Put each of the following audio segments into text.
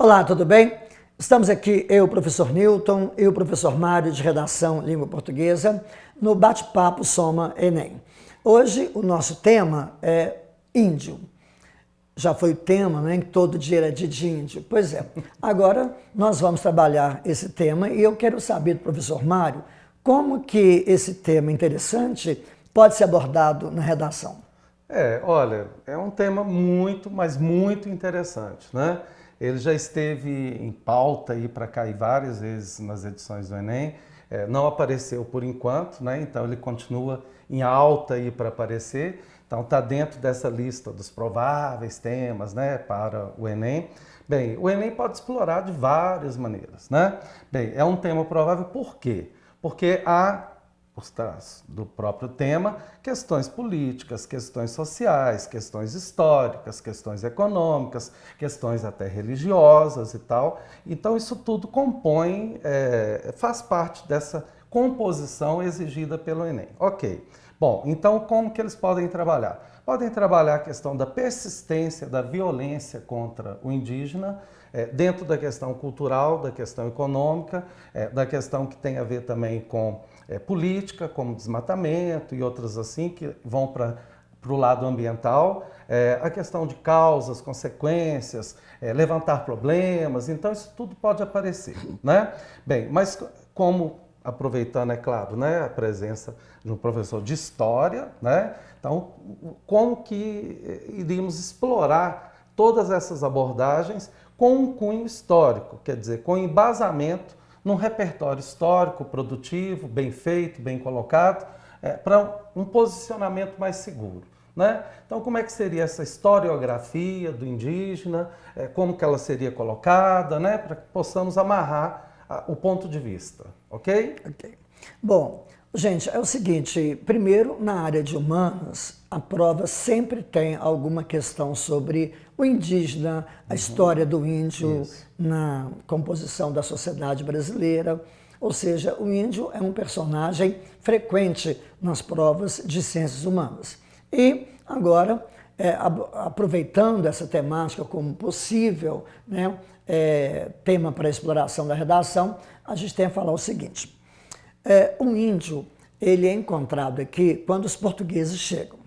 Olá, tudo bem? Estamos aqui, eu, professor Newton, e o professor Mário, de Redação Língua Portuguesa, no bate-papo Soma Enem. Hoje o nosso tema é índio. Já foi o tema, né, que todo dia era dia de índio. Pois é, agora nós vamos trabalhar esse tema e eu quero saber do professor Mário como que esse tema interessante pode ser abordado na redação. Olha, é um tema muito, mas muito interessante, né? Ele já esteve em pauta aí para cair várias vezes nas edições do Enem, não apareceu por enquanto, né? Então ele continua em alta aí para aparecer, então está dentro dessa lista dos prováveis temas, né, para o Enem. Bem, o Enem pode explorar de várias maneiras, né? Bem, é um tema provável por quê? Porque há por trás do próprio tema, questões políticas, questões sociais, questões históricas, questões econômicas, questões até religiosas e tal. Então isso tudo compõe, faz parte dessa composição exigida pelo Enem. Ok. Bom, então como que eles podem trabalhar? Podem trabalhar a questão da persistência da violência contra o indígena, dentro da questão cultural, da questão econômica, da questão que tem a ver também com política, como desmatamento e outras assim, que vão para o lado ambiental, a questão de causas, consequências, levantar problemas, então isso tudo pode aparecer, né? Bem, mas como, aproveitando, é claro, né, a presença de um professor de história, né? Então, como que iríamos explorar todas essas abordagens com um cunho histórico, quer dizer, com embasamento num repertório histórico, produtivo, bem feito, bem colocado, para um posicionamento mais seguro, né? Então, como é que seria essa historiografia do indígena, como que ela seria colocada, né? Para que possamos amarrar o ponto de vista, ok? Ok. Bom, gente, é o seguinte, primeiro, na área de humanas, a prova sempre tem alguma questão sobre o indígena, a história do índio na composição da sociedade brasileira. Ou seja, o índio é um personagem frequente nas provas de ciências humanas. E agora, aproveitando essa temática como possível, né, tema para exploração da redação, a gente tem a falar o seguinte. Um índio, ele é encontrado aqui quando os portugueses chegam.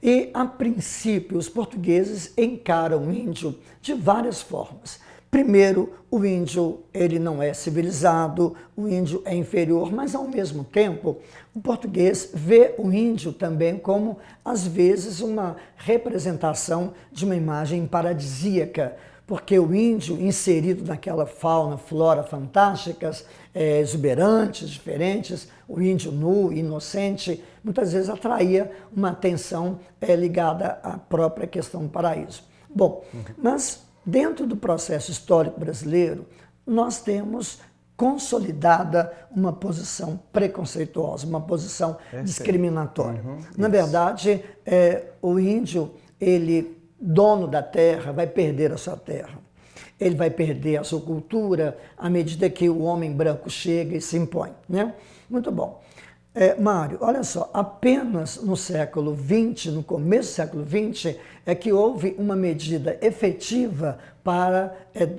E, a princípio, os portugueses encaram o índio de várias formas. Primeiro, o índio ele não é civilizado, o índio é inferior, mas, ao mesmo tempo, o português vê o índio também como, às vezes, uma representação de uma imagem paradisíaca, porque o índio, inserido naquela fauna, flora fantásticas, exuberantes, diferentes, o índio nu, inocente, muitas vezes atraía uma atenção ligada à própria questão do paraíso. Bom, mas dentro do processo histórico brasileiro, nós temos consolidada uma posição preconceituosa, uma posição discriminatória. Na verdade, o índio, ele, dono da terra, vai perder a sua terra. Ele vai perder a sua cultura à medida que o homem branco chega e se impõe, né? Muito bom. Mário, olha só, apenas no século XX, no começo do século XX, é que houve uma medida efetiva para,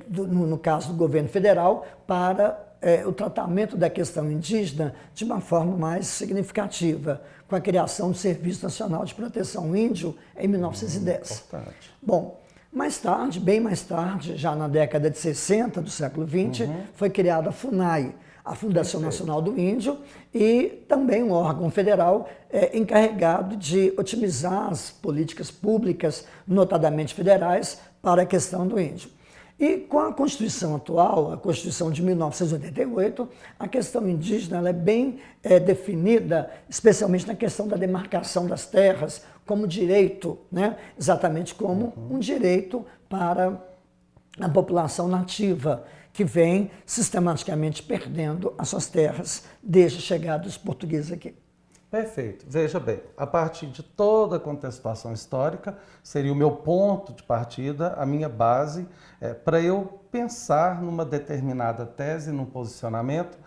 no caso do governo federal, para o tratamento da questão indígena de uma forma mais significativa, com a criação do Serviço Nacional de Proteção ao Índio em 1910. Importante. Bom, mais tarde, bem mais tarde, já na década de 60 do século XX, foi criada a FUNAI, a Fundação Nacional do Índio, e também um órgão federal encarregado de otimizar as políticas públicas, notadamente federais, para a questão do índio. E com a Constituição atual, a Constituição de 1988, a questão indígena ela é bem definida, especialmente na questão da demarcação das terras, como direito, né? Exatamente como um direito para a população nativa, que vem sistematicamente perdendo as suas terras desde a chegada dos portugueses aqui. Perfeito. Veja bem, a partir de toda a contextuação histórica, seria o meu ponto de partida, a minha base, para eu pensar numa determinada tese, num posicionamento,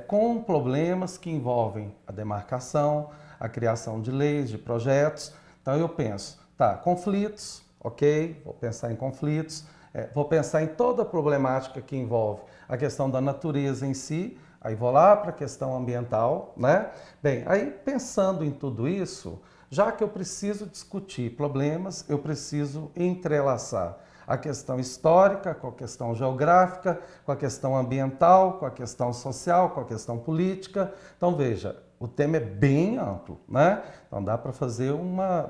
com problemas que envolvem a demarcação, a criação de leis, de projetos. Então eu penso, conflitos, ok, vou pensar em conflitos, vou pensar em toda a problemática que envolve a questão da natureza em si, aí vou lá para a questão ambiental, né? Bem, aí pensando em tudo isso, já que eu preciso discutir problemas, eu preciso entrelaçar a questão histórica com a questão geográfica, com a questão ambiental, com a questão social, com a questão política. Então, veja, o tema é bem amplo, né? Então, dá para fazer uma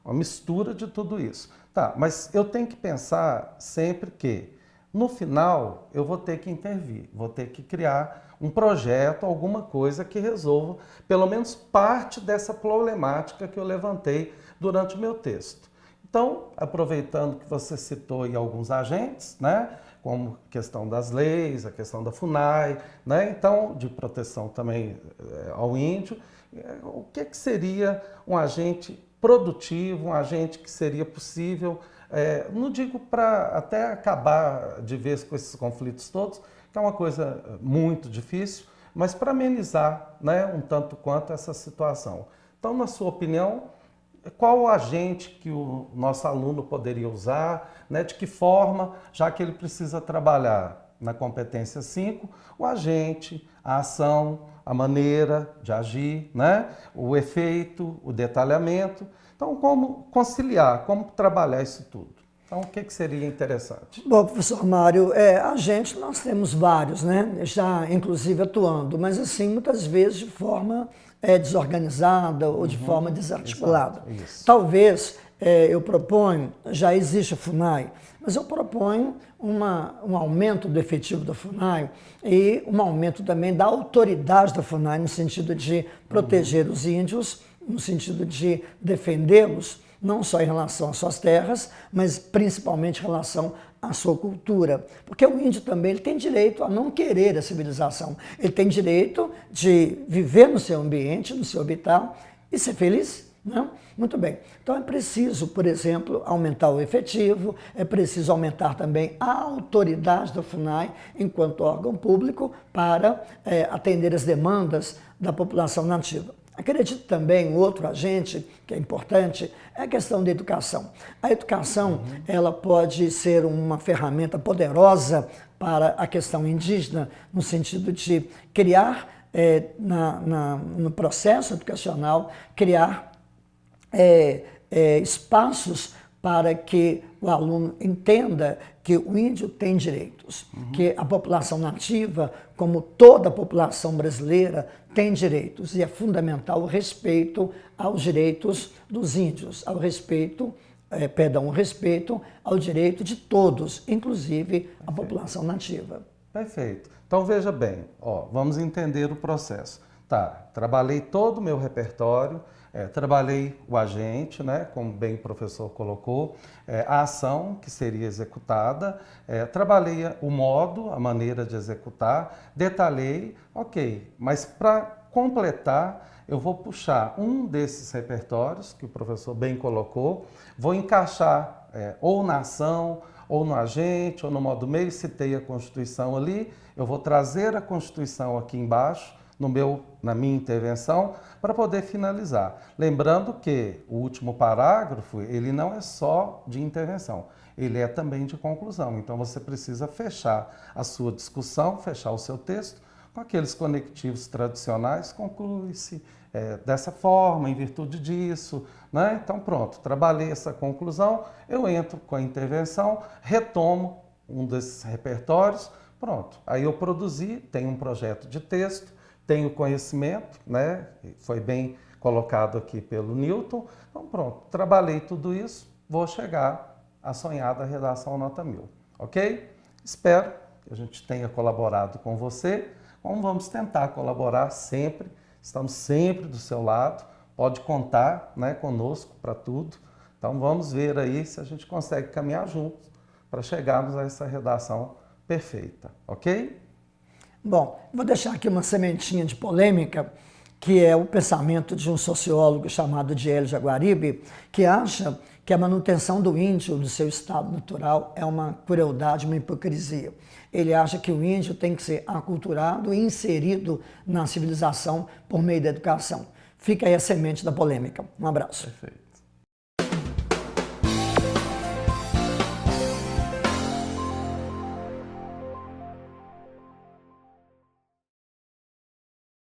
mistura de tudo isso. Tá, mas eu tenho que pensar sempre que, no final, eu vou ter que intervir, vou ter que criar um projeto, alguma coisa que resolva pelo menos parte dessa problemática que eu levantei durante o meu texto. Então, aproveitando que você citou aí alguns agentes, né, como a questão das leis, a questão da FUNAI, né, então, de proteção também ao índio, o que seria um agente produtivo, um agente que seria possível, não digo para até acabar de vez com esses conflitos todos, que é uma coisa muito difícil, mas para amenizar, né, um tanto quanto essa situação. Então, na sua opinião, qual o agente que o nosso aluno poderia usar, né, de que forma, já que ele precisa trabalhar na competência 5, o agente, a ação, a maneira de agir, né, o efeito, o detalhamento. Então, como conciliar, como trabalhar isso tudo? Então, o que seria interessante? Bom, professor Mário, agentes nós temos vários, né? Já inclusive atuando, mas assim, muitas vezes de forma desorganizada ou de forma desarticulada. Exato, talvez eu proponho, já existe a FUNAI, mas eu proponho um aumento do efetivo da FUNAI e um aumento também da autoridade da FUNAI no sentido de proteger os índios, no sentido de defendê-los, não só em relação às suas terras, mas principalmente em relação à sua cultura. Porque o índio também ele tem direito a não querer a civilização. Ele tem direito de viver no seu ambiente, no seu habitat e ser feliz. Né? Muito bem. Então é preciso, por exemplo, aumentar o efetivo, é preciso aumentar também a autoridade da FUNAI enquanto órgão público para atender as demandas da população nativa. Acredito também, outro agente que é importante, é a questão da educação. A educação ela pode ser uma ferramenta poderosa para a questão indígena, no sentido de criar, no processo educacional, criar espaços para que o aluno entenda que o índio tem direitos, que a população nativa, como toda a população brasileira, tem direitos. E é fundamental o respeito aos direitos dos índios, o respeito ao direito de todos, inclusive a população nativa. Perfeito. Então veja bem, vamos entender o processo. Tá, trabalhei todo o meu repertório, trabalhei o agente, né, como bem o professor colocou, a ação que seria executada, trabalhei o modo, a maneira de executar, detalhei, ok, mas para completar, eu vou puxar um desses repertórios, que o professor bem colocou, vou encaixar ou na ação, ou no agente, ou no modo meio, citei a Constituição ali, eu vou trazer a Constituição aqui embaixo, na minha intervenção, para poder finalizar. Lembrando que o último parágrafo, ele não é só de intervenção, ele é também de conclusão. Então, você precisa fechar a sua discussão, fechar o seu texto, com aqueles conectivos tradicionais, conclui-se dessa forma, em virtude disso, né? Então, pronto, trabalhei essa conclusão, eu entro com a intervenção, retomo um desses repertórios, pronto. Aí eu produzi, tenho um projeto de texto, tenho conhecimento, né? Foi bem colocado aqui pelo Newton. Então, pronto, trabalhei tudo isso, vou chegar à sonhada redação nota 1000, ok? Espero que a gente tenha colaborado com você. Então, vamos tentar colaborar sempre, estamos sempre do seu lado, pode contar, né, conosco para tudo. Então, vamos ver aí se a gente consegue caminhar juntos para chegarmos a essa redação perfeita, ok? Bom, vou deixar aqui uma sementinha de polêmica, que é o pensamento de um sociólogo chamado Diélio Jaguaribe, que acha que a manutenção do índio do seu estado natural é uma crueldade, uma hipocrisia. Ele acha que o índio tem que ser aculturado e inserido na civilização por meio da educação. Fica aí a semente da polêmica. Um abraço. Perfeito.